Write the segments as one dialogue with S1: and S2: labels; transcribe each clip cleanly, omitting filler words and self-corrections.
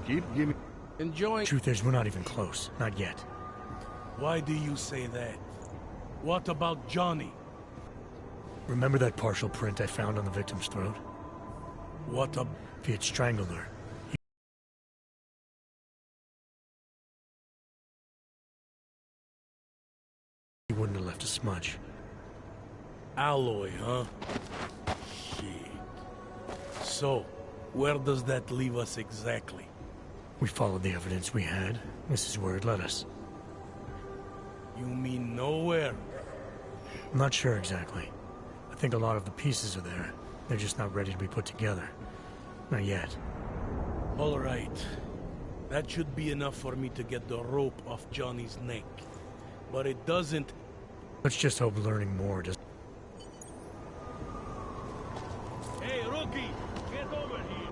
S1: Keep giving.
S2: Enjoying.
S3: Truth is, we're not even close. Not yet.
S2: Why do you say that? What about Johnny?
S3: Remember that partial print I found on the victim's throat?
S2: What a...
S3: If he had strangled her, he wouldn't have left a smudge.
S2: Alloy, huh? Shit. So, where does that leave us exactly?
S3: We followed the evidence we had. This is where it led us.
S2: You mean nowhere?
S3: I'm not sure exactly. I think a lot of the pieces are there. They're just not ready to be put together. Not yet.
S2: All right. That should be enough for me to get the rope off Johnny's neck. But it doesn't...
S3: Let's just hope learning more does...
S2: Hey, rookie! Get over here!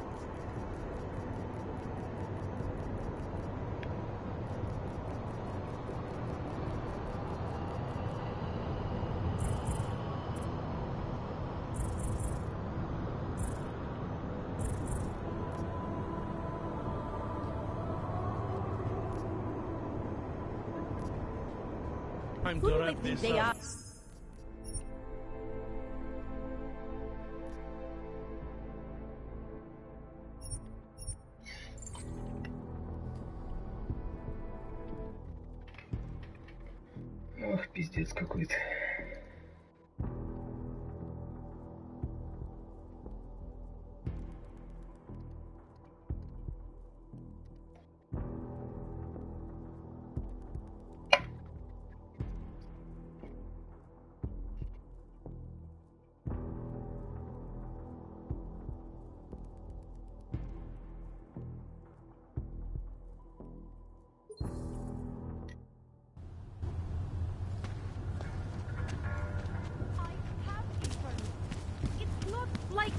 S2: Time to wrap this up.
S4: Ох, пиздец какой-то.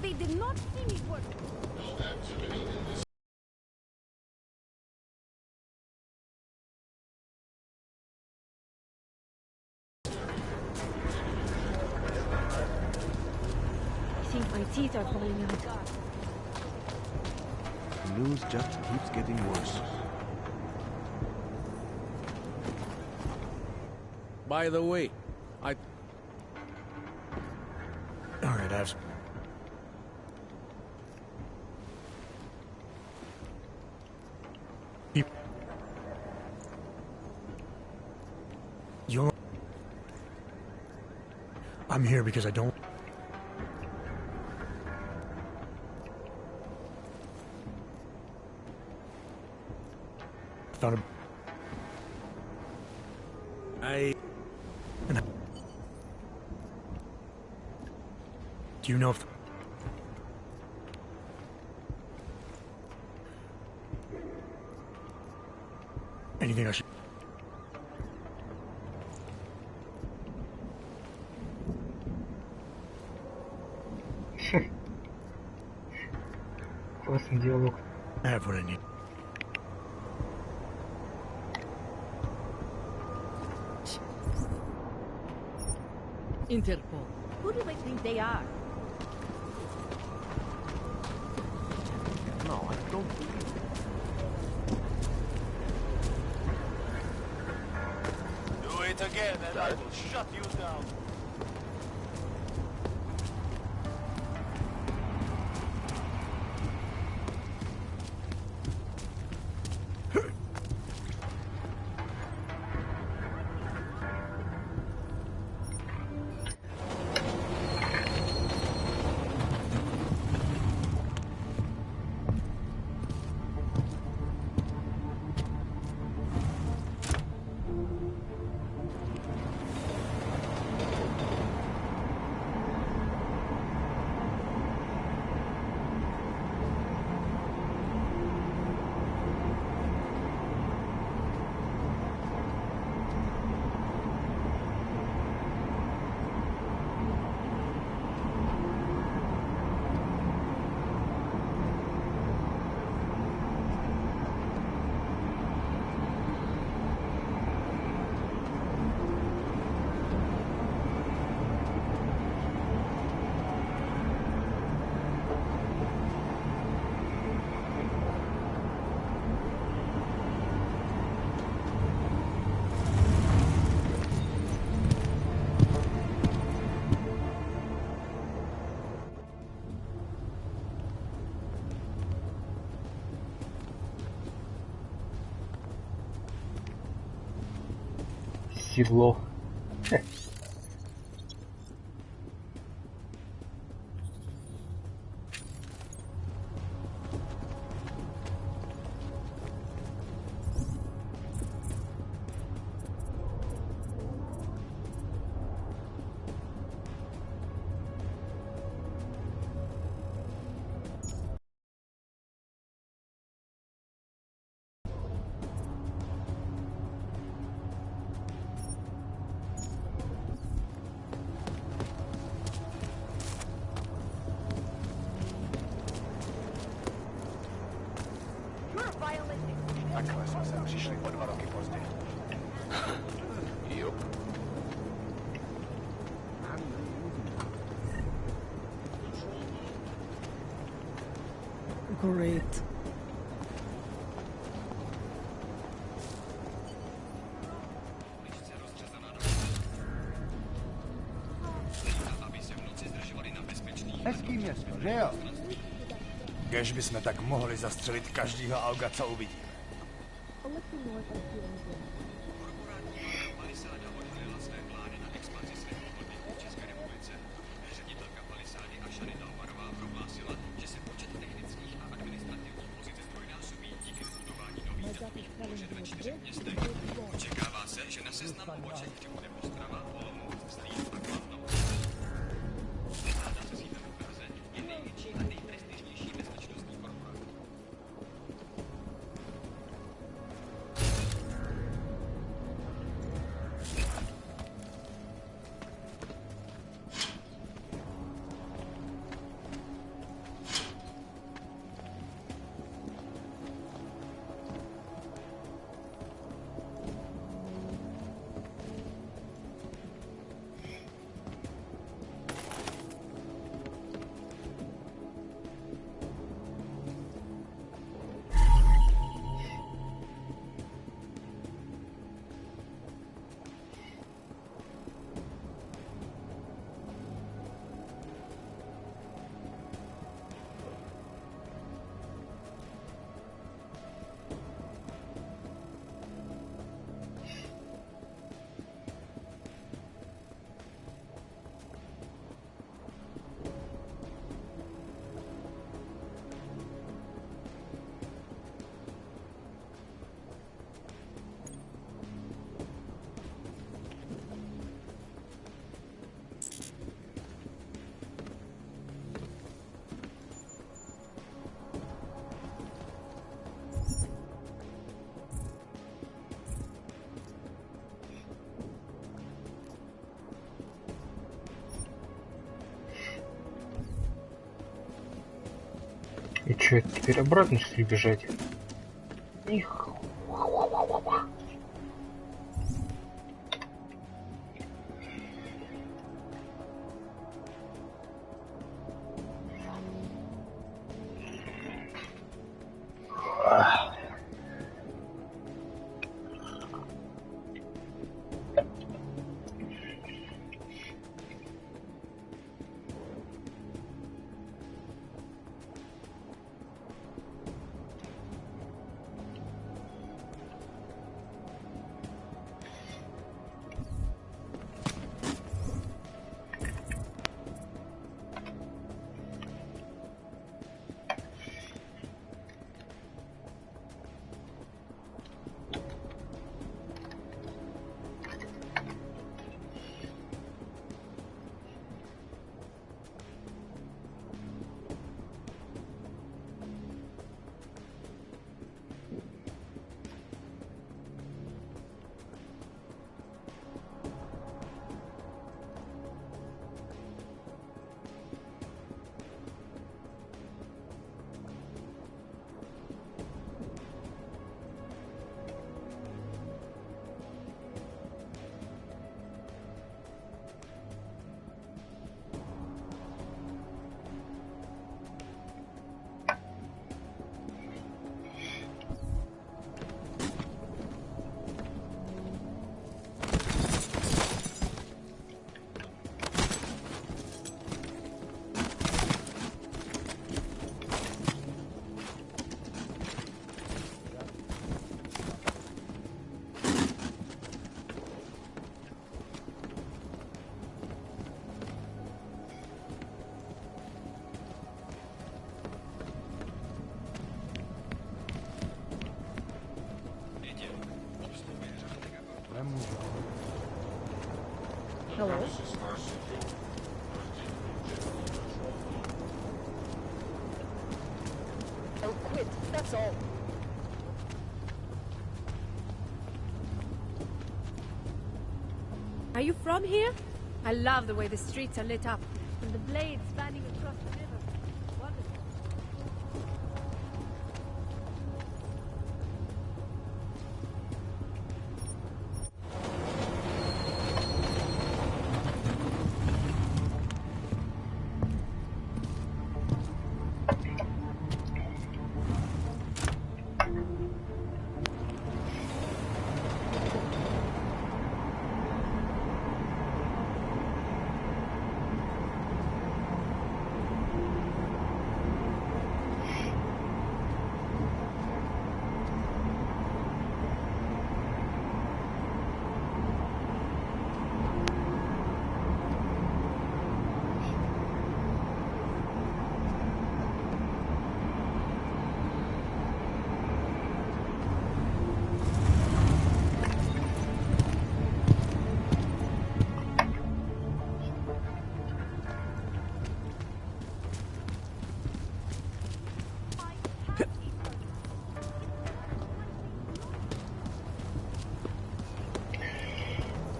S5: They did not see me work. I think my teeth are falling out.
S1: The news just keeps getting worse.
S2: By the way,
S3: All right, I've... I'm here because I don't... Found a... And do you know if... Anything I should...
S4: Классный диалог.
S3: I have what I need.
S5: Interpol. Who do they think they are?
S1: No, I don't believe it.
S2: do it again and I will shut you down.
S4: седло.
S6: Takhle jsme sem přišli o 2 roky později. Jo.
S7: Great.
S6: Hezký město, že jo? Kež bychom tak mohli zastřelit každýho auga, co uvidíme.
S8: Očekává se, že na seznamu počet bude Ostrava, Olomouc, Zlín a Kladno. Vláda se sídlem v Praze je největší a nejprestižnější bezpečnostní korporace.
S4: И чё, теперь обратно, что ли, бежать? Их.
S5: Hello?
S7: I'll quit, that's all.
S5: Are you from here? I love the way the streets are lit up, and the blades spanning across the river. Wonderful.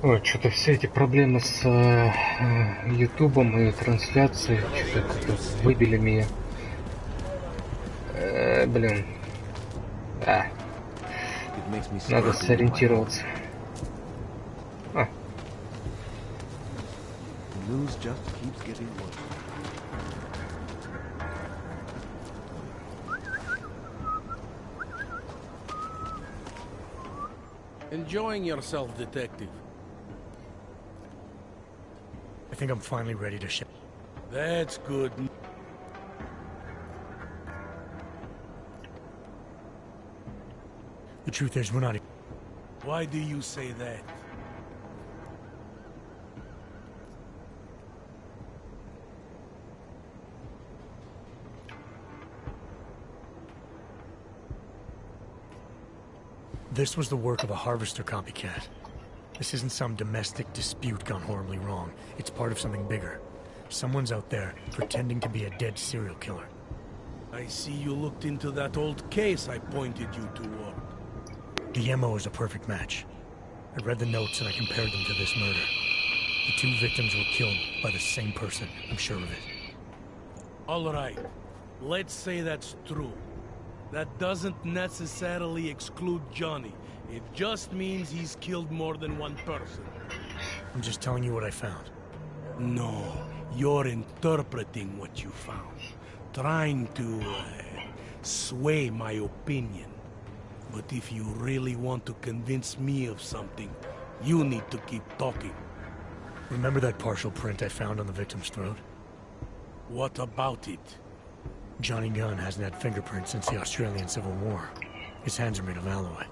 S4: Ой, что-то все эти проблемы с Ютубом и трансляцией что-то как-то выбили меня. Блин.
S1: It makes me
S4: Надо
S1: scared.
S4: сориентироваться.
S1: The news just keeps getting worse.
S2: Enjoying yourself, detective.
S3: I think I'm finally ready to ship.
S2: That's good.
S3: The truth is, we're not.
S2: Why do you say that?
S3: This was the work of a harvester copycat. This isn't some domestic dispute gone horribly wrong. It's part of something bigger. Someone's out there pretending to be a dead serial killer.
S2: I see you looked into that old case I pointed you toward.
S3: The MO is a perfect match. I read the notes and I compared them to this murder. The two victims were killed by the same person, I'm sure of it.
S2: All right. Let's say that's true. That doesn't necessarily exclude Johnny. It just means he's killed more than one person.
S3: I'm just telling you what I found.
S2: No, you're interpreting what you found. Trying to sway my opinion. But if you really want to convince me of something, you need to keep talking.
S3: Remember that partial print I found on the victim's throat?
S2: What about it?
S3: Johnny Gunn hasn't had fingerprints since the Australian Civil War. His hands are made of alloy.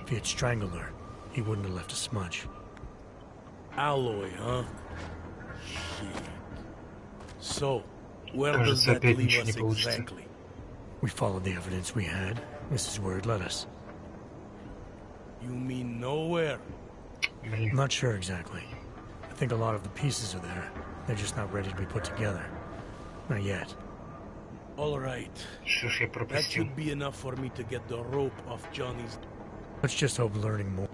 S3: If he had strangled her, he wouldn't have left a smudge.
S2: Alloy, huh? Shit. So, where does
S4: Кажется,
S2: that
S4: опять
S2: leave
S4: ничего не
S2: us
S4: получится.
S2: exactly?
S3: We followed the evidence we had. This is where it led us.
S2: You mean nowhere?
S3: I'm not sure exactly. I think a lot of the pieces are there. They're just not ready to be put together. Not yet.
S2: All right.
S4: Что ж я
S2: That
S4: пропустил?
S2: should be enough for me to get the rope off Johnny's...
S3: Let's just hope learning more.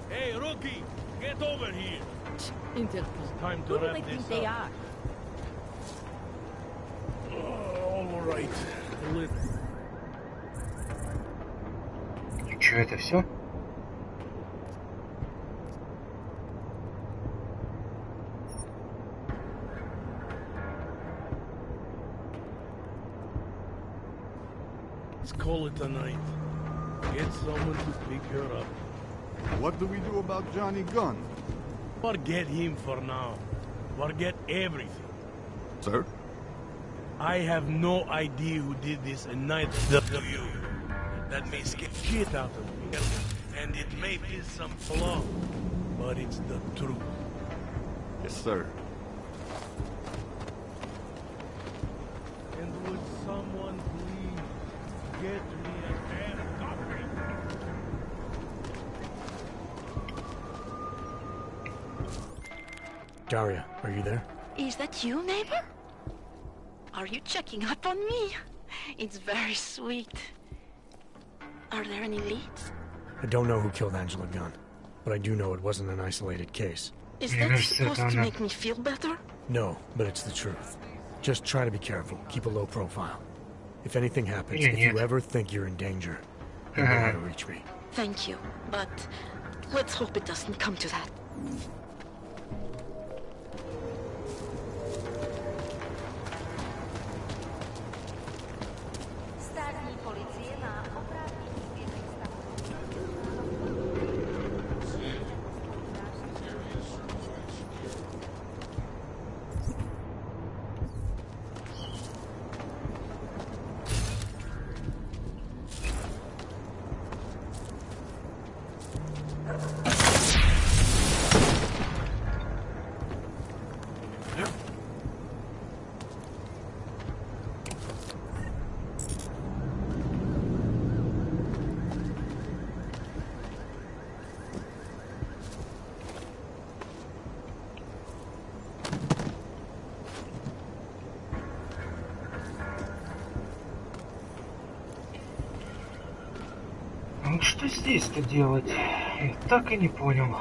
S2: Hey, rookie! Get over here!
S5: Interesting.
S2: Time to
S5: Who do
S2: wrap
S5: they
S2: this
S5: think they
S2: up.
S5: are?
S2: All right.
S4: Что это все?
S2: Let's call it a night. Get someone to pick her up.
S9: What do we do about Johnny Gunn?
S2: Forget him for now. Forget everything.
S9: Sir?
S2: I have no idea who did this, and neither do you. That may scare shit out of me, and it may be some flaw, but it's the truth.
S9: Yes, sir.
S2: And would someone please get me a bad copy?
S3: Daria, are you there?
S10: Is that you, neighbor? Are you checking up on me? It's very sweet. Are there any leads?
S3: I don't know who killed Angela Gunn, but I do know it wasn't an isolated case.
S10: Is that supposed to make me feel better?
S3: No, but it's the truth. Just try to be careful. Keep a low profile. If anything happens, if you ever think you're in danger, you know how to reach me.
S10: Thank you, but let's hope it doesn't come to that.
S4: Ну что здесь-то делать? Я так и не понял.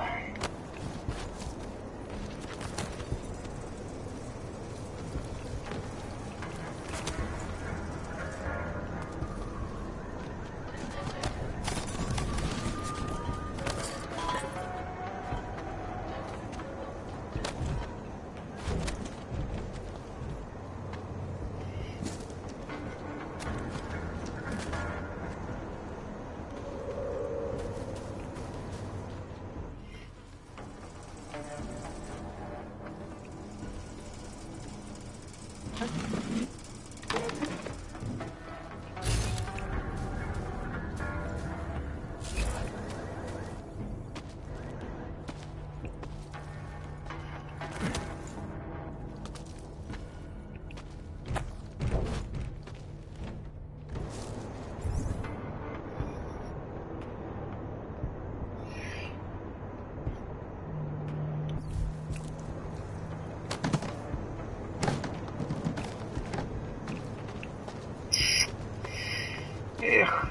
S4: Эх.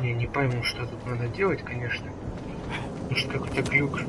S4: Я не пойму, что тут надо делать, конечно. Может, какой-то глюк.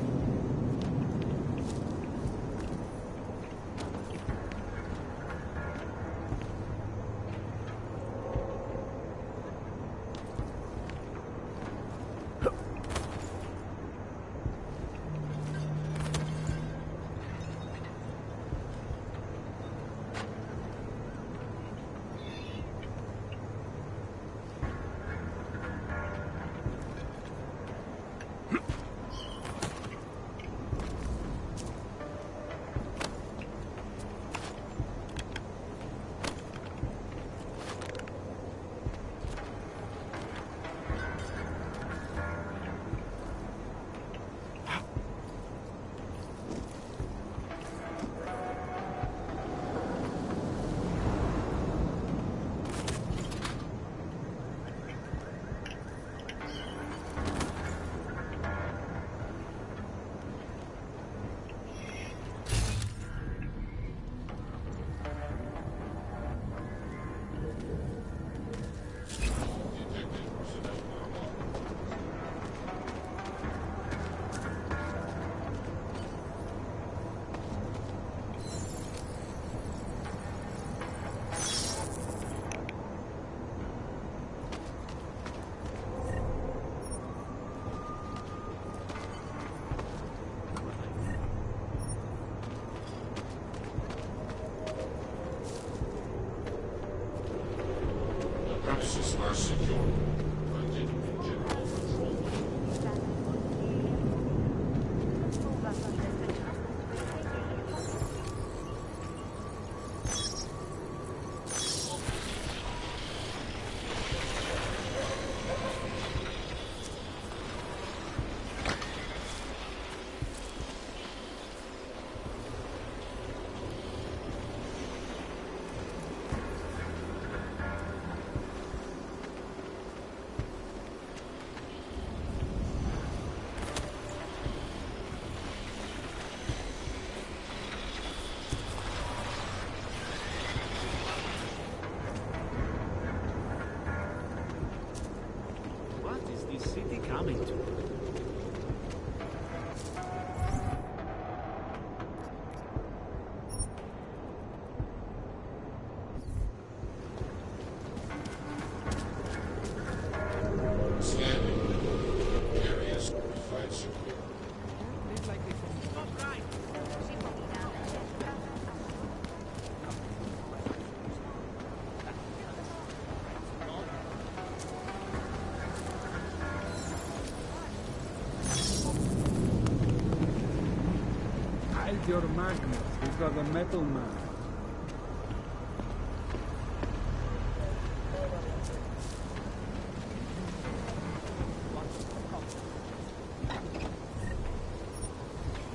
S11: Your magnet. We've got a metal man.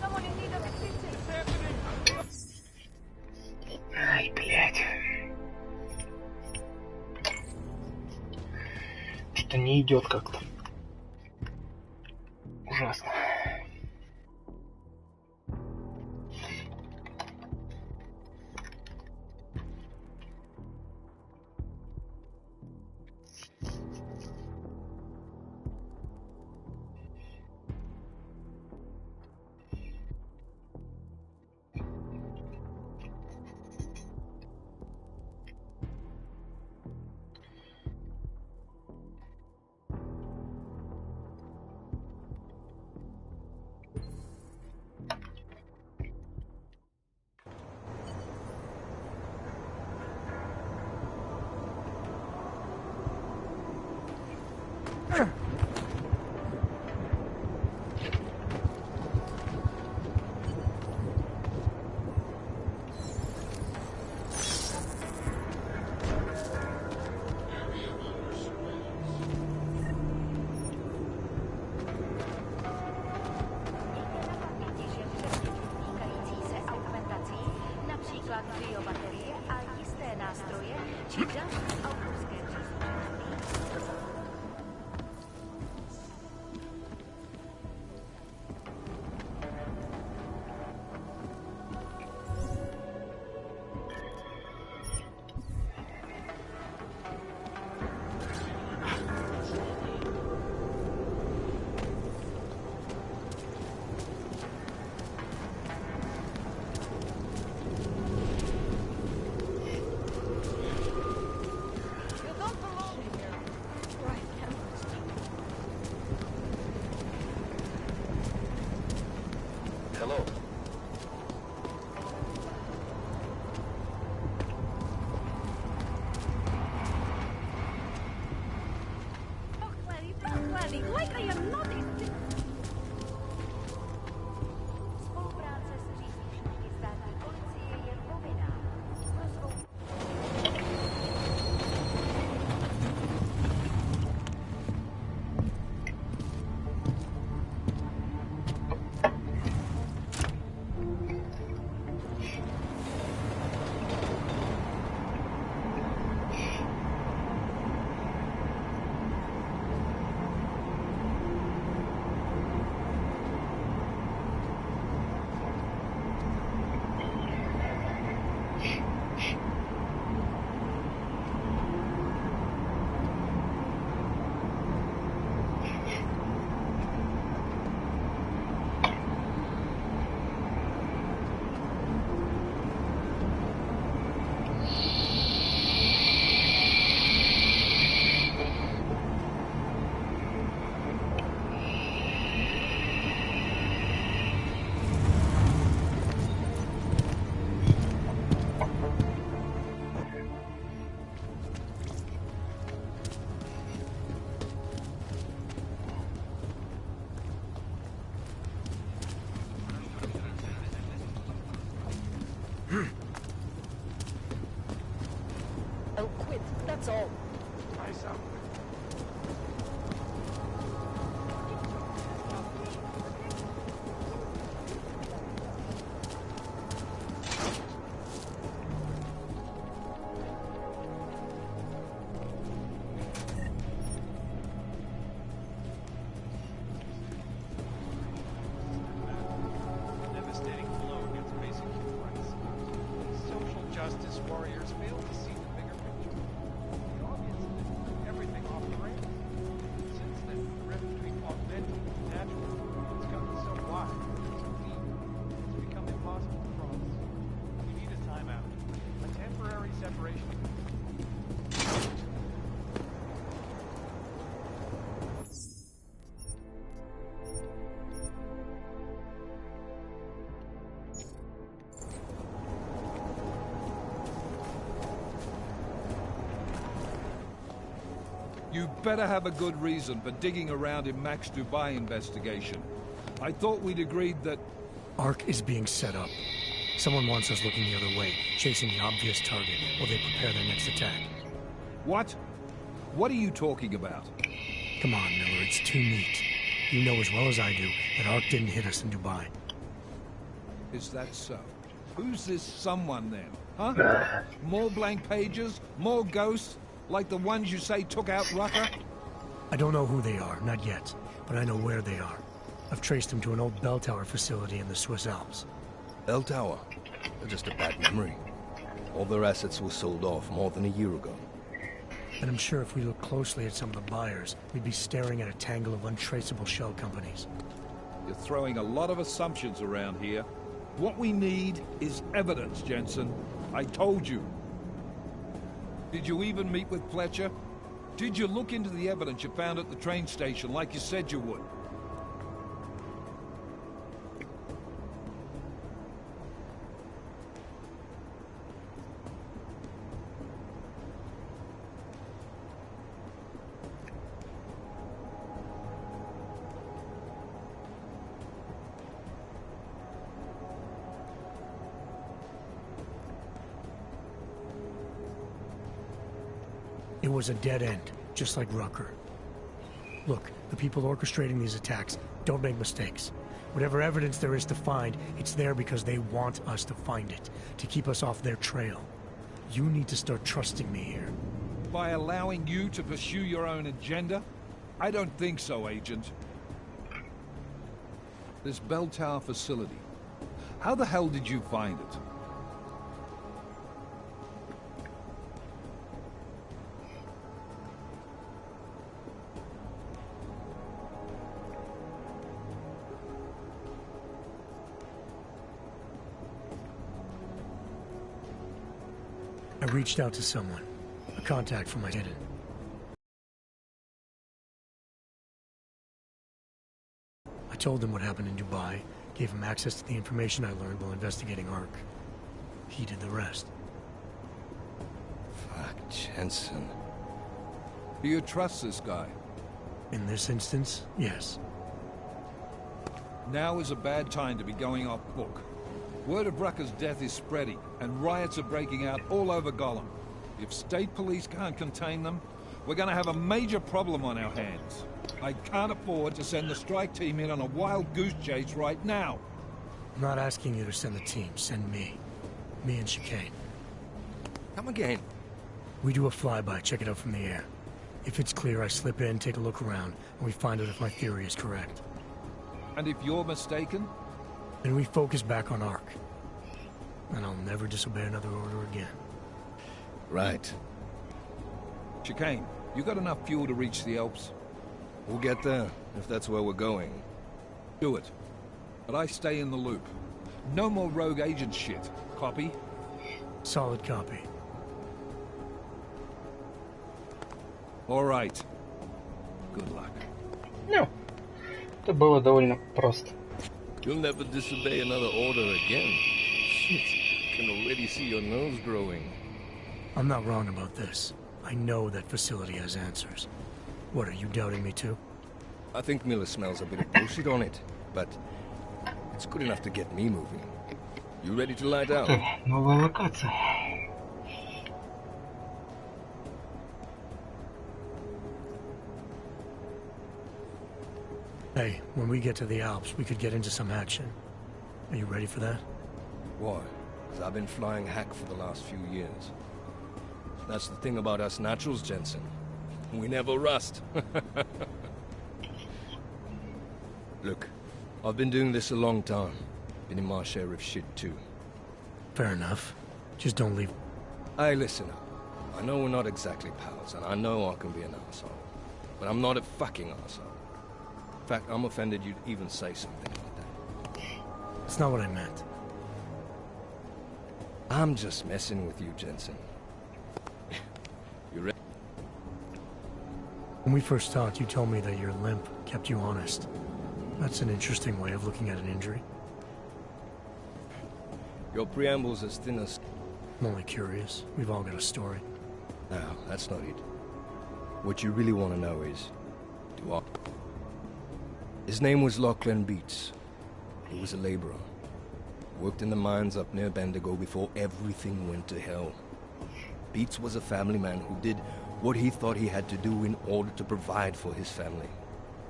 S5: Someone in need of assistance.
S4: Ай, блядь. Что-то не идет как-то. Ужасно.
S12: justice warriors fail to see the bigger picture. The audience is everything off the rails. Since then, the rift between augmented and natural has gotten so wide, so deep, it's become impossible to cross. We need a timeout, a temporary separation.
S13: You better have a good reason for digging around in Mac's Dubai investigation. I thought we'd agreed that...
S3: Ark is being set up. Someone wants us looking the other way, chasing the obvious target, while they prepare their next attack.
S13: What? What are you talking about?
S3: Come on, Miller, it's too neat. You know as well as I do that Ark didn't hit us in Dubai.
S13: Is that so? Who's this someone then, huh? More blank pages? More ghosts? Like the ones you say took out Rucker?
S3: I don't know who they are, not yet, but I know where they are. I've traced them to an old bell tower facility in the Swiss Alps.
S14: Bell tower? Just a bad memory. All their assets were sold off more than a year ago.
S3: And I'm sure if we look closely at some of the buyers, we'd be staring at a tangle of untraceable shell companies.
S13: You're throwing a lot of assumptions around here. What we need is evidence, Jensen. I told you. Did you even meet with Fletcher? Did you look into the evidence you found at the train station like you said you would?
S3: It was a dead end, just like Rucker. Look, the people orchestrating these attacks don't make mistakes. Whatever evidence there is to find, it's there because they want us to find it, to keep us off their trail. You need to start trusting me here.
S13: By allowing you to pursue your own agenda? I don't think so, Agent. This bell tower facility. How the hell did you find it?
S3: I reached out to someone, a contact from my hidden. I told him what happened in Dubai, gave him access to the information I learned while investigating Ark. He did the rest.
S14: Fuck, Jensen.
S13: Do you trust this guy?
S3: In this instance, yes.
S13: Now is a bad time to be going off book. Word of Rucker's death is spreading, and riots are breaking out all over Gollum. If state police can't contain them, we're gonna have a major problem on our hands. I can't afford to send the strike team in on a wild goose chase right now.
S3: I'm not asking you to send the team, send me. Me and Chicane.
S14: Come again.
S3: We do a flyby, check it out from the air. If it's clear, I slip in, take a look around, and we find out if my theory is correct.
S13: And if you're mistaken?
S3: Then we focus back on Ark. And I'll never disobey another order again.
S14: Right.
S13: Chicane, you got enough fuel to reach the Alps?
S14: We'll get there, if that's where we're going.
S13: Do it. But I stay in the loop. No more rogue agent shit. Copy?
S3: Solid copy.
S13: All right. Good luck.
S4: Ну, это было довольно просто.
S14: You'll never disobey another order again. Shit, I can already see your nose growing.
S3: I'm not wrong about this. I know that facility has answers. What, are you doubting me too?
S14: I think Miller smells a bit of bullshit on it, but it's good enough to get me moving. You ready to light out?
S4: Новая локация.
S3: Hey, when we get to the Alps, we could get into some action. Are you ready for that?
S14: Why? Because I've been flying hack for the last few years. That's the thing about us naturals, Jensen. We never rust. Look, I've been doing this a long time. Been in my share of shit, too.
S3: Fair enough. Just don't leave.
S14: Hey, listen up. I know we're not exactly pals, and I know I can be an asshole. But I'm not a fucking asshole. In fact, I'm offended you'd even say something like that.
S3: That's not what I meant.
S14: I'm just messing with you, Jensen. You ready?
S3: When we first talked, you told me that your limp kept you honest. That's an interesting way of looking at an injury.
S14: Your preamble's as thin as...
S3: I'm only curious. We've all got a story.
S14: No, that's not it. What you really want to know is... His name was Lachlan Beats. He was a laborer. Worked in the mines up near Bendigo before everything went to hell. Beats was a family man who did what he thought he had to do in order to provide for his family.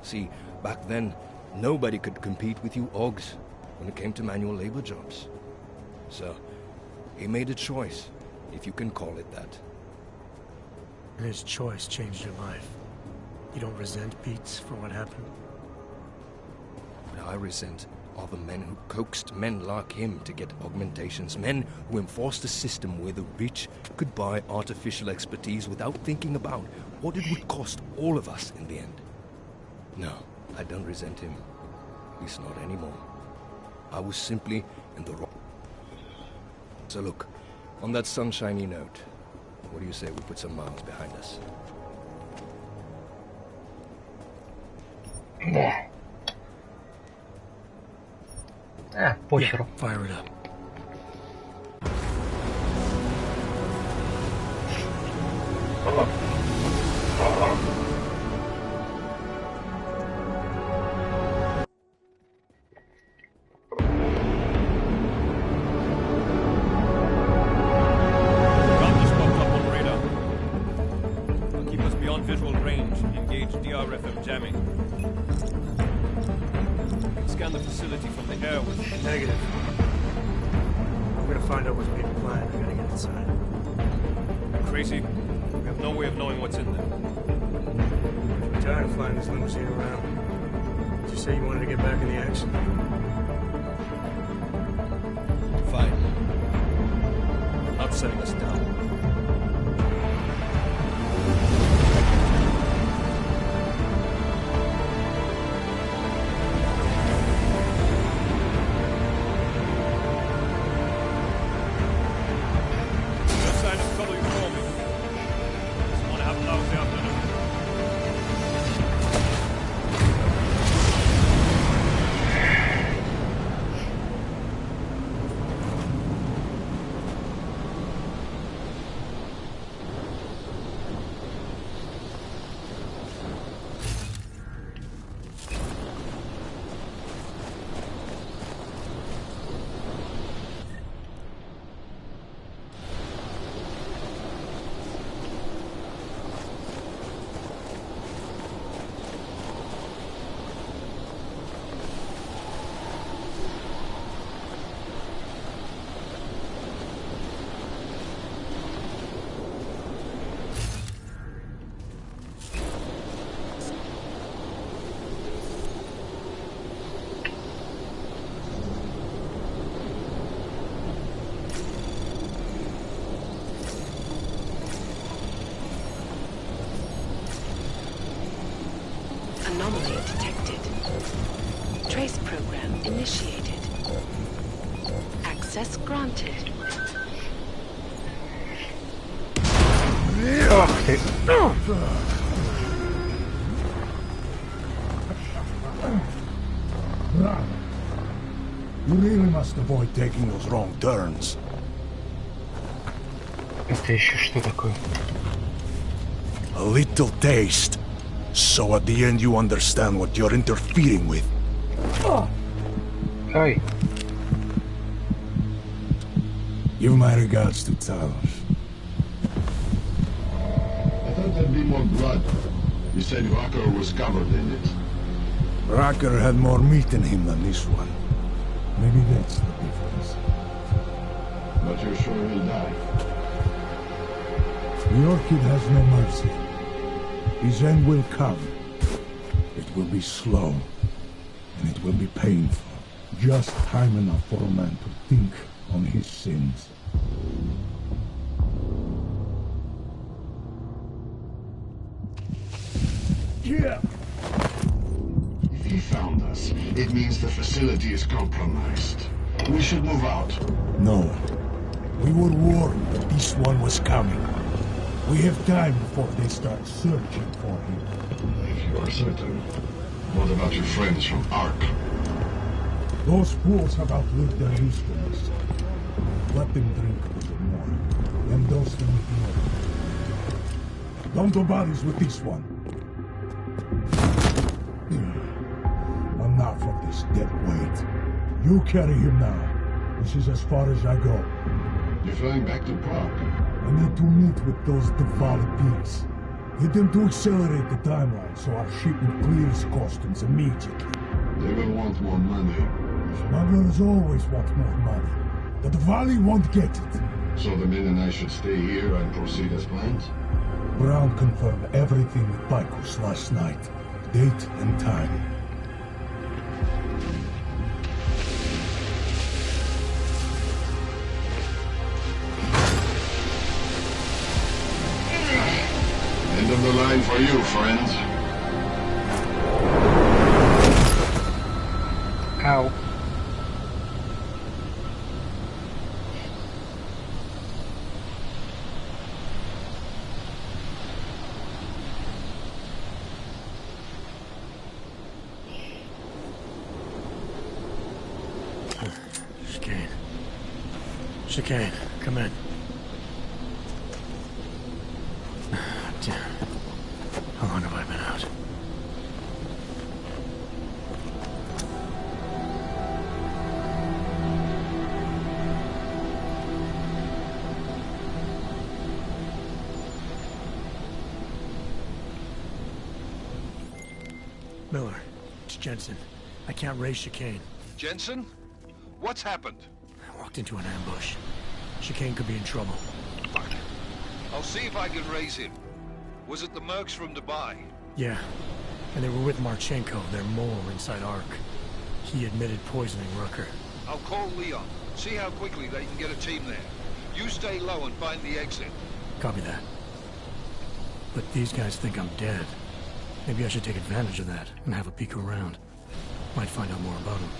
S14: See, back then, nobody could compete with you Augs when it came to manual labor jobs. So, he made a choice, if you can call it that.
S3: And his choice changed your life. You don't resent Beats for what happened?
S14: What I resent are the men who coaxed men like him to get augmentations. Men who enforced a system where the rich could buy artificial expertise without thinking about what it would cost all of us in the end. No, I don't resent him. At least not anymore. I was simply in the wrong... So look, on that sunshiny note, what do you say we put some miles behind us?
S3: Yeah, fire it up.
S10: Anomaly detected. Trace program initiated. Access granted.
S4: Ах ты!
S2: You really must avoid taking those wrong turns.
S4: Это еще что такое?
S2: A little taste. So at the end you understand what you're interfering with.
S4: Ай.
S2: Give my regards to Talos.
S15: I thought there'd be more blood. You said Rocker was covered in it.
S2: Rocker had more meat in him than this one. Maybe that's the difference.
S15: But you're sure he'll die?
S2: The Orchid has no mercy. His end will come. It will be slow, and it will be painful. Just time enough for a man to think on his sins.
S3: here!
S15: If he found us, it means the facility is compromised. We should move out.
S2: No. We were warned that this one was coming. We have time before they start searching for him.
S15: If you are certain, what about your friends from Ark?
S2: Those fools have outlived their usefulness. Let them drink a little more. And those things more. Don't do bodies with this one. I'm not from this dead weight. You carry him now. This is as far as I go.
S15: You're flying back to Prague.
S2: I need to meet with those devoured pigs. Get them to accelerate the timeline so our shipment clears customs immediately.
S15: They will want more money.
S2: Smugglers always want more money. The Diwali won't get it.
S15: So the men and I should stay here and proceed as planned?
S2: Brown confirmed everything with Baikus last night. Date and time.
S15: End of the line for you, friends.
S4: Ow.
S3: Chicane, come in. How long have I been out? Miller, it's Jensen. I can't raise Chicane.
S13: Jensen? What's happened?
S3: I walked into an ambush. Chicane could be in trouble.
S13: I'll see if I can raise him. Was it the mercs from Dubai?
S3: Yeah, and they were with Marchenko, their mole inside Ark. He admitted poisoning Rucker.
S13: I'll call Leon. See how quickly they can get a team there. You stay low and find the exit.
S3: Copy that. But these guys think I'm dead. Maybe I should take advantage of that and have a peek around. Might find out more about him.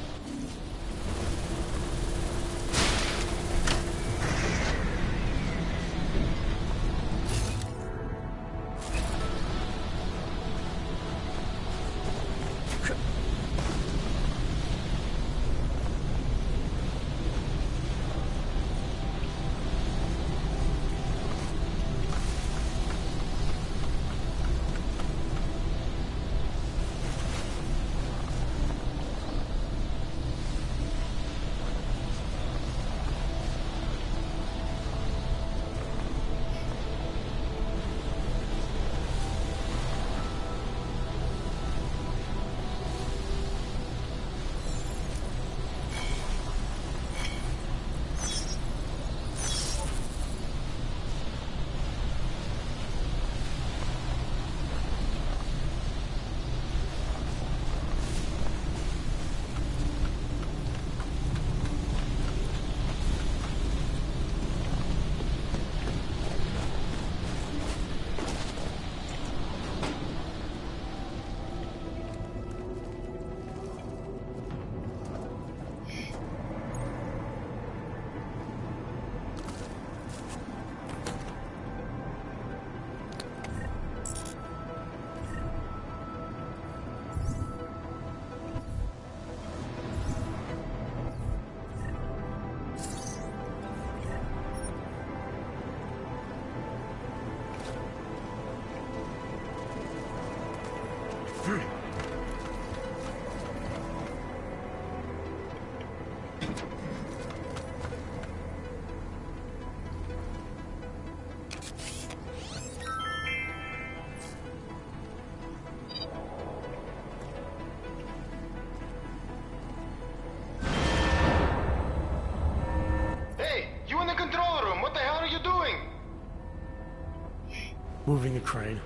S3: Moving the crane.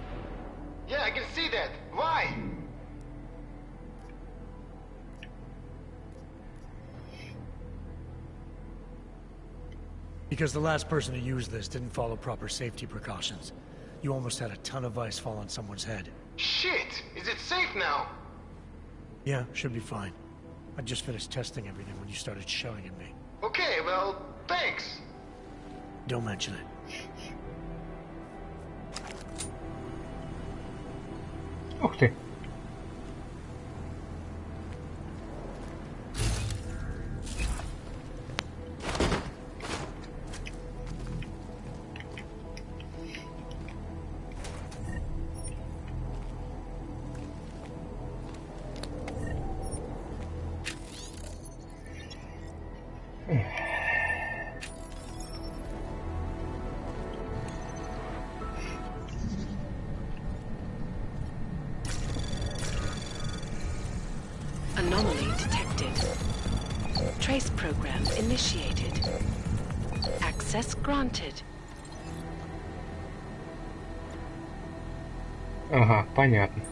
S6: Yeah, I can see that. Why?
S3: Because the last person to use this didn't follow proper safety precautions. You almost had a ton of ice fall on someone's head.
S16: Shit! Is it safe now?
S3: Yeah, should be fine. I just finished testing everything when you started shelling at me.
S16: Okay, well, thanks.
S3: Don't mention it.
S4: Ух ты.
S17: Anomaly detected. Trace program initiated. Access granted.
S4: Ага, понятно.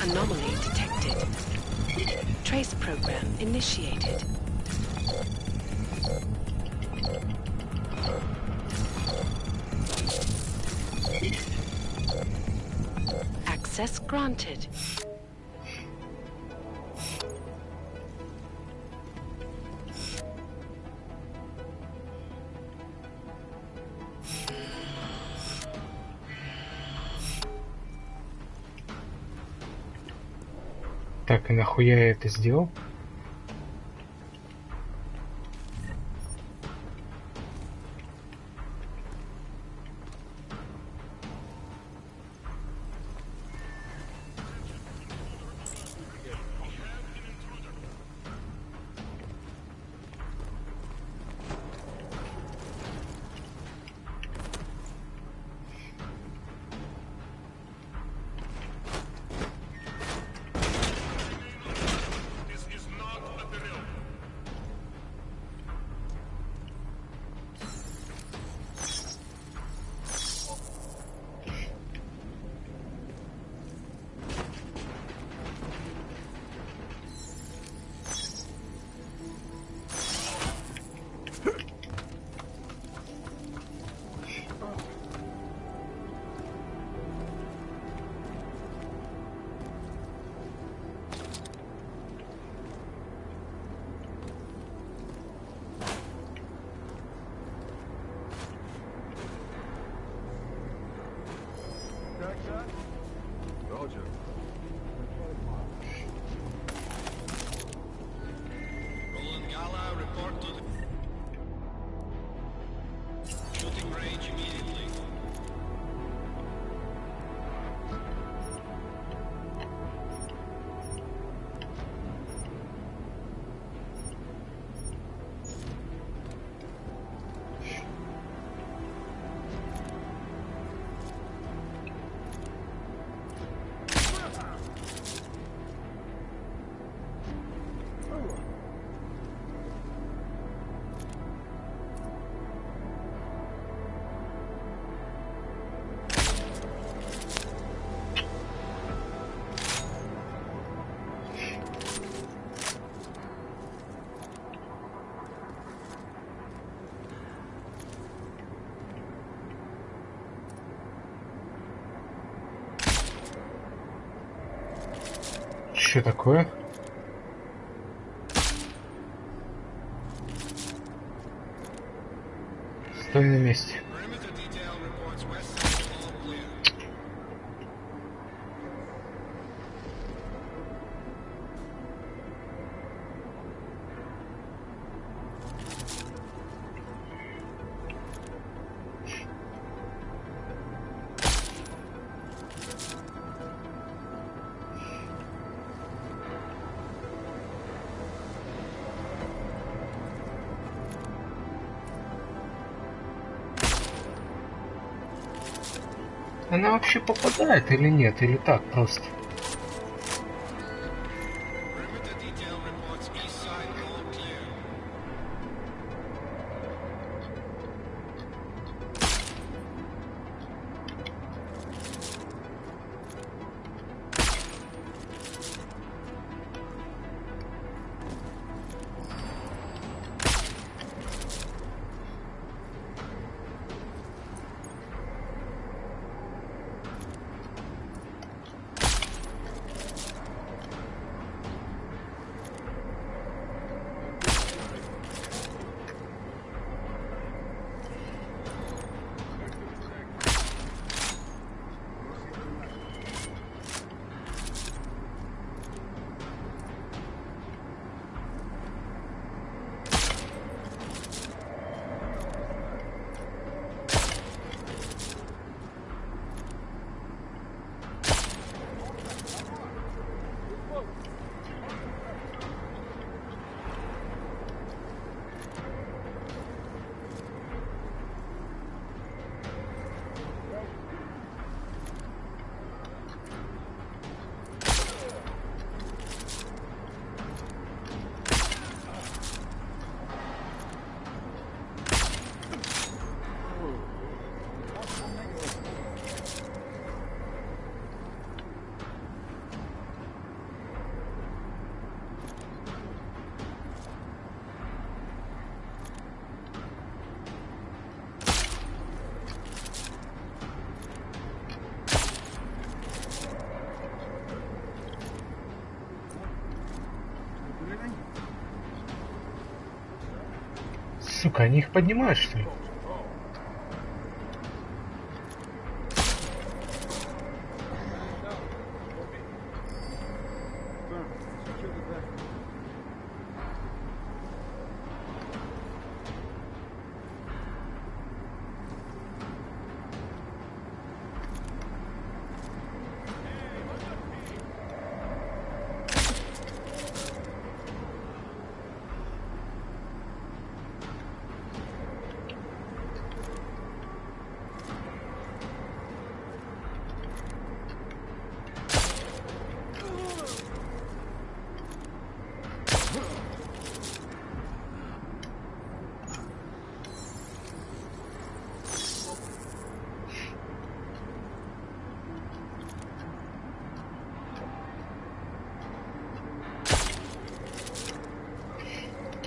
S17: Anomaly detected. Trace program initiated. Access granted.
S4: Так, и нахуя я это сделал?
S9: Roger.
S8: Roland Gala, report to the shooting range immediately.
S4: Что такое? Стой на месте.
S8: Perimeter detail reports west side wall clear.
S4: Она вообще попадает или нет? Или так просто? Сука, они их поднимают, что ли?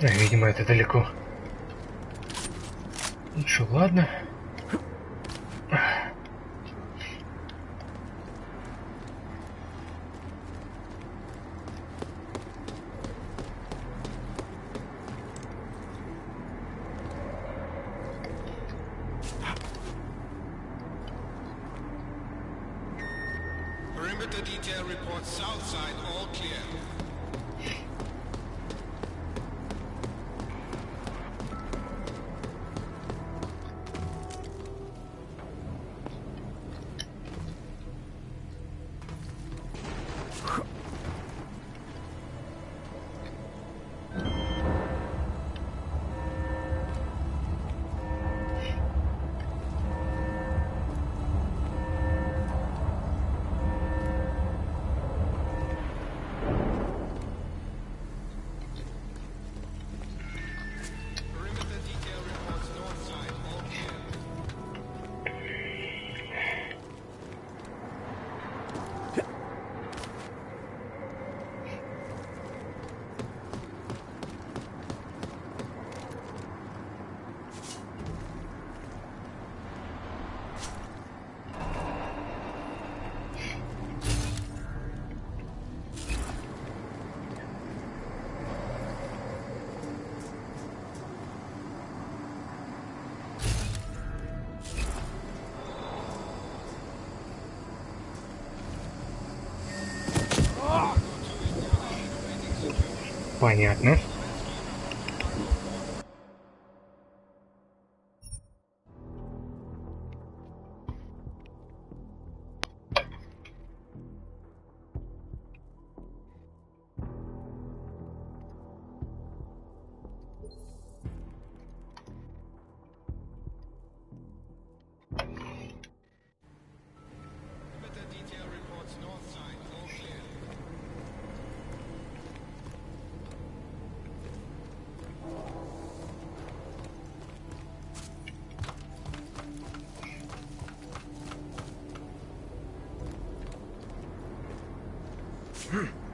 S4: Видимо, это далеко. Ну что, ладно.
S18: Perimeter detail reports south side all clear.
S4: Понятно.
S3: Hmm.